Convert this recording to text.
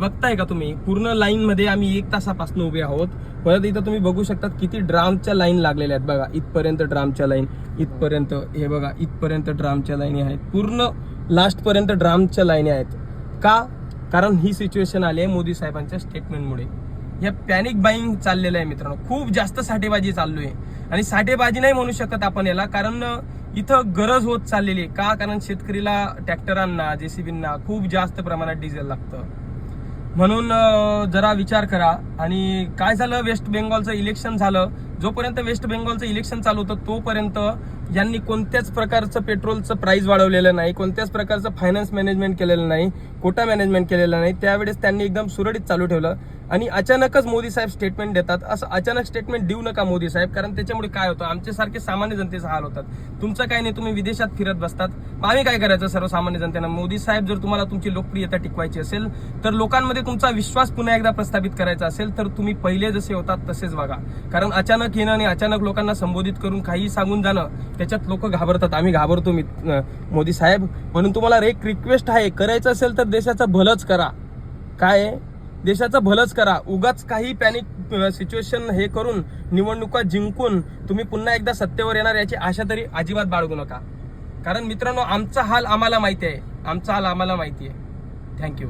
बघताय का तुम्ही, पूर्ण लाईन मध्ये आम्ही 1 तासापासून उभे आहोत. परत इथं तुम्ही बघू शकतात किती ड्रामच्या लाईन लागलेल्या आहेत. बघा इथपर्यंत ड्रामच्या लाईन, इथपर्यंत, हे बघा इथपर्यंत ड्रामच्या लाईनी आहेत. पूर्ण लास्ट पर्यंत ड्रामच्या लाईनी आहेत. का? कारण ही सिच्युएशन आली आहे मोदी साहेबांच्या स्टेटमेंटमुळे. या पॅनिक बाईंग चाललेलं आहे मित्रांनो. खूप जास्त साठेबाजी चालू आहे. आणि साठेबाजी नाही म्हणू शकत आपण याला, कारण इथं गरज होत चाललेली आहे. का? कारण शेतकरीला ट्रॅक्टरांना, जेसीबींना खूप जास्त प्रमाणात डिझेल लागतं. म्हणून जरा विचार करा. आणि काय झालं, वेस्ट बेंगॉलचं इलेक्शन झालं. जोपर्यंत वेस्ट बेंगॉलचं इलेक्शन चालू होतं तोपर्यंत यांनी कोणत्याच प्रकारचं पेट्रोलचं प्राइस वाढवलेलं नाही, कोणत्याच प्रकारचं फायनान्स मॅनेजमेंट केलेलं नाही, कोटा मॅनेजमेंट केलेलं नाही. त्यावेळेस त्यांनी एकदम सुरळीत चालू ठेवलं. आणि अचानकच मोदी साहेब स्टेटमेंट देतात. असं अचानक स्टेटमेंट देऊ नका मोदी साहेब, कारण त्याच्यामुळे काय होतं, आमच्यासारखे सामान्य जनतेचा हाल होतात. तुमचं काय नाही, तुम्ही विदेशात फिरत बसतात. आम्ही काय करायचं सर्वसामान्य जनतेनं? मोदी साहेब, जर तुम्हाला तुमची लोकप्रियता टिकवायची असेल, तर लोकांमध्ये तुमचा विश्वास पुन्हा एकदा प्रस्थापित करायचा असेल, तर तुम्ही पहिले जसे होतात तसेच वागा. कारण अचानक येणं आणि अचानक लोकांना संबोधित करून काही सांगून जाणं, त्याच्यात लोक घाबरतात. आम्ही घाबरतो मोदी साहेब. म्हणून तुम्हाला एक रिक्वेस्ट आहे, करायचं असेल तर देशाचं भलंच करा. काय? देशाचं भलंच करा. उगाच काही पॅनिक सिच्युएशन हे करून निवडणुका जिंकून तुम्ही पुन्हा एकदा सत्तेवर येणार याची आशा तरी अजिबात बाळगू नका. कारण मित्रांनो, आमचा हाल आम्हाला माहिती आहे. थँक्यू.